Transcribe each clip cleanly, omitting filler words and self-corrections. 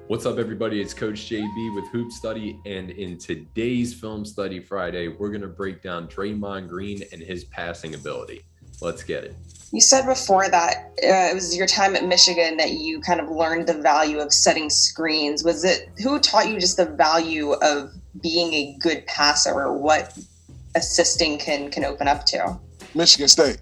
What's up, everybody? It's Coach JB with HoopStudy, and in today's Film Study Friday, we're going to break down Draymond Green and his passing ability. Let's get it. You said before that it was your time at Michigan that you kind of learned the value of setting screens. Was it who taught you just the value of being a good passer, or what assisting can open up to? Michigan State.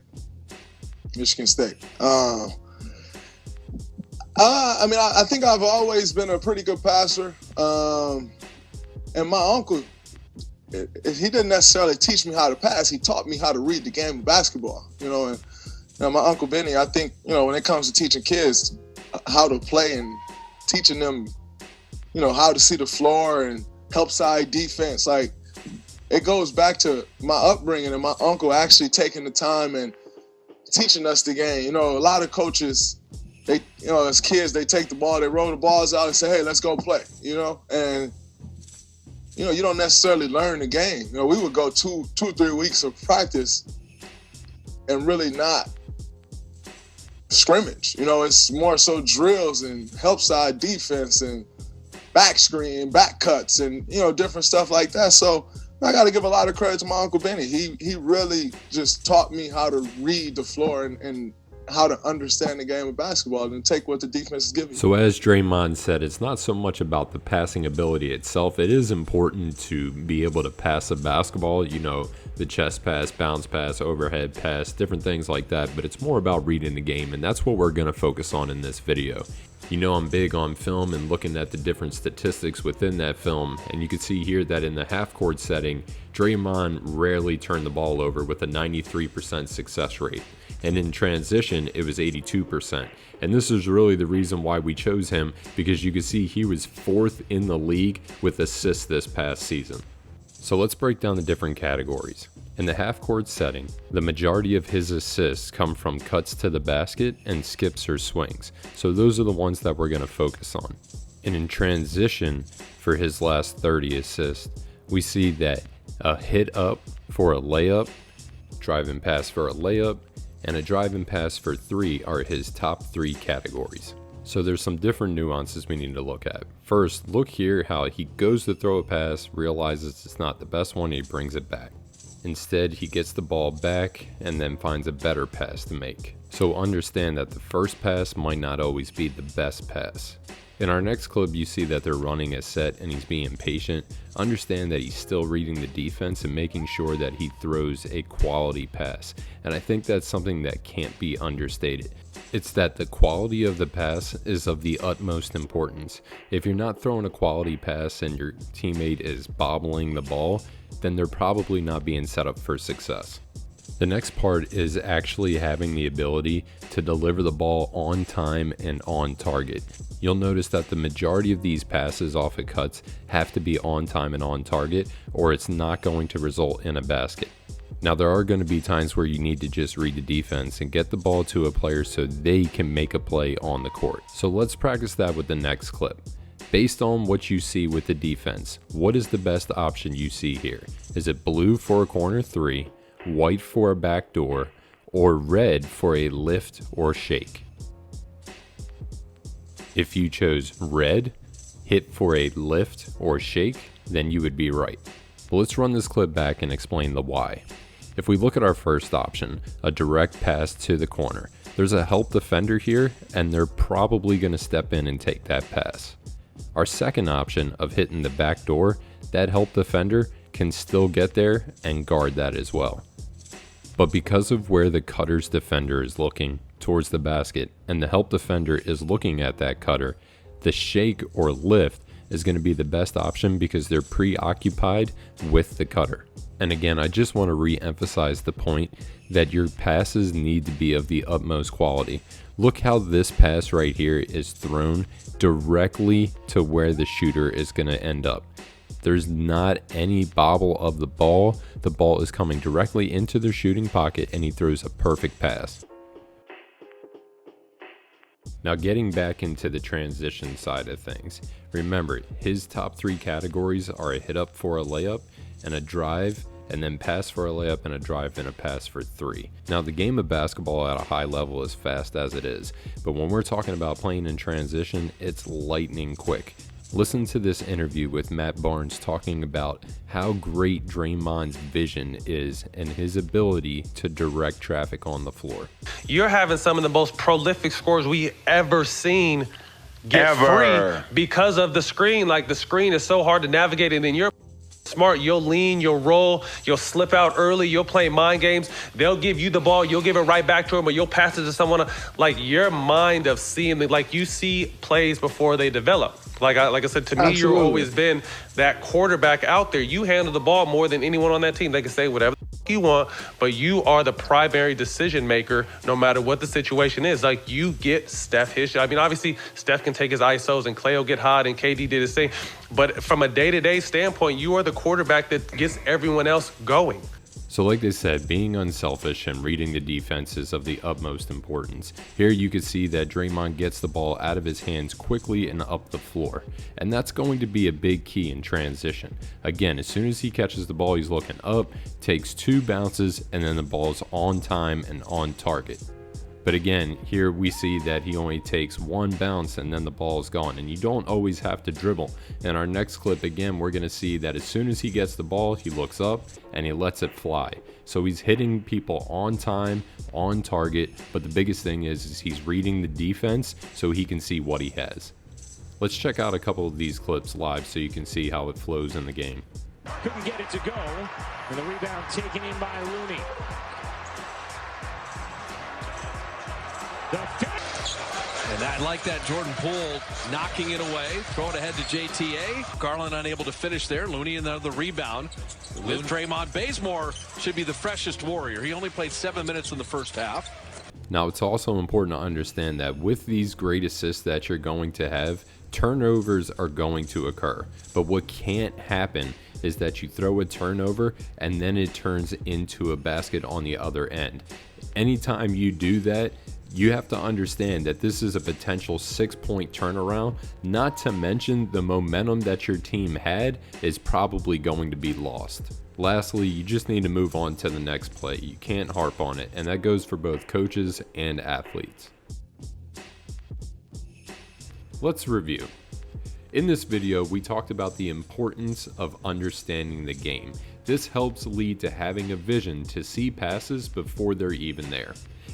I think I've always been a pretty good passer. And my uncle, he didn't necessarily teach me how to pass. He taught me how to read the game of basketball, and my Uncle Benny, I think, when it comes to teaching kids how to play and teaching them, how to see the floor and help side defense, like, it goes back to my upbringing and my uncle actually taking the time and teaching us the game. A lot of coaches, they, as kids, they take the ball, they roll the balls out and say, hey, let's go play, and, you don't necessarily learn the game. We would go two or 3 weeks of practice and really not scrimmage. It's more so drills and help side defense and back screen, back cuts, and, different stuff like that. So I got to give a lot of credit to my Uncle Benny. He really just taught me how to read the floor and how to understand the game of basketball and take what the defense is giving. So as Draymond said, it's not so much about the passing ability itself. It is important to be able to pass a basketball, the chest pass, bounce pass, overhead pass, different things like that, but it's more about reading the game, and that's what we're going to focus on in this video. I'm big on film and looking at the different statistics within that film, and you can see here that in the half-court setting, Draymond rarely turned the ball over with a 93% success rate. And in transition, it was 82%. And this is really the reason why we chose him, because you can see he was 4th in the league with assists this past season. So let's break down the different categories. In the half-court setting, the majority of his assists come from cuts to the basket and skips or swings. So those are the ones that we're going to focus on. And in transition, for his last 30 assists, we see that a hit up for a layup, driving pass for a layup, and a driving pass for 3 are his top 3 categories. So there's some different nuances we need to look at. First, look here how he goes to throw a pass, realizes it's not the best one, and he brings it back. Instead, he gets the ball back and then finds a better pass to make. So understand that the first pass might not always be the best pass. In our next clip, you see that they're running a set and he's being patient. Understand that he's still reading the defense and making sure that he throws a quality pass. And I think that's something that can't be understated. It's that the quality of the pass is of the utmost importance. If you're not throwing a quality pass and your teammate is bobbling the ball, then they're probably not being set up for success. The next part is actually having the ability to deliver the ball on time and on target. You'll notice that the majority of these passes off of cuts have to be on time and on target, or it's not going to result in a basket. Now, there are going to be times where you need to just read the defense and get the ball to a player so they can make a play on the court. So let's practice that with the next clip. Based on what you see with the defense, what is the best option you see here? Is it blue for a corner 3, white for a backdoor, or red for a lift or shake? If you chose red, hit for a lift or shake, then you would be right. But let's run this clip back and explain the why. If we look at our first option, a direct pass to the corner, there's a help defender here, and they're probably going to step in and take that pass. Our second option of hitting the back door, that help defender can still get there and guard that as well. But because of where the cutter's defender is looking towards the basket and the help defender is looking at that cutter, the shake or lift is going to be the best option because they're preoccupied with the cutter. And again, I just want to re-emphasize the point that your passes need to be of the utmost quality. Look how this pass right here is thrown directly to where the shooter is going to end up. There's not any bobble of the ball. The ball is coming directly into the shooting pocket and he throws a perfect pass. Now, getting back into the transition side of things, remember his top 3 categories are a hit up for a layup and a drive and then pass for a layup and a drive and a pass for 3. Now, the game of basketball at a high level is fast as it is, but when we're talking about playing in transition, it's lightning quick. Listen to this interview with Matt Barnes talking about how great Draymond's vision is and his ability to direct traffic on the floor. You're having some of the most prolific scores we ever seen get free because of the screen. Like, the screen is so hard to navigate, and then you're smart. You'll lean, you'll roll, you'll slip out early, you'll play mind games. They'll give you the ball, you'll give it right back to them, or you'll pass it to someone. Like, your mind of seeing, like, you see plays before they develop. Like I said, to me, you've always been that quarterback out there. You handle the ball more than anyone on that team. They can say whatever you want, but you are the primary decision maker no matter what the situation is. Like, you get Steph his shot. I mean, obviously, Steph can take his ISOs and Clay will get hot and KD did his thing. But from a day-to-day standpoint, you are the quarterback that gets everyone else going. So like they said, being unselfish and reading the defense is of the utmost importance. Here you can see that Draymond gets the ball out of his hands quickly and up the floor. And that's going to be a big key in transition. Again, as soon as he catches the ball, he's looking up, takes 2 bounces, and then the ball's on time and on target. But again, here we see that he only takes 1 bounce and then the ball is gone. And you don't always have to dribble. In our next clip, again, we're going to see that as soon as he gets the ball, he looks up and he lets it fly. So he's hitting people on time, on target. But the biggest thing is he's reading the defense so he can see what he has. Let's check out a couple of these clips live so you can see how it flows in the game. Couldn't get it to go. And the rebound taken in by Looney. And I like that Jordan Poole knocking it away, throw it ahead to JTA. Garland unable to finish there. Looney another rebound with Draymond. Bazemore should be the freshest Warrior. He only played 7 minutes in the first half. Now, it's also important to understand that with these great assists that you're going to have, turnovers are going to occur. But what can't happen is that you throw a turnover and then it turns into a basket on the other end. Anytime you do that, you have to understand that this is a potential 6-point turnaround, not to mention the momentum that your team had is probably going to be lost. Lastly, you just need to move on to the next play. You can't harp on it, and that goes for both coaches and athletes. Let's review. In this video, we talked about the importance of understanding the game. This helps lead to having a vision to see passes before they're even there,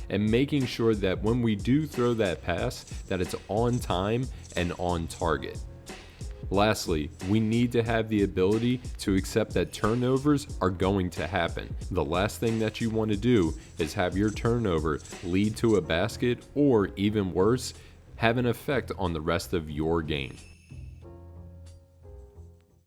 and making sure that when we do throw that pass, that it's on time and on target. Lastly, we need to have the ability to accept that turnovers are going to happen. The last thing that you want to do is have your turnover lead to a basket, or even worse, have an effect on the rest of your game.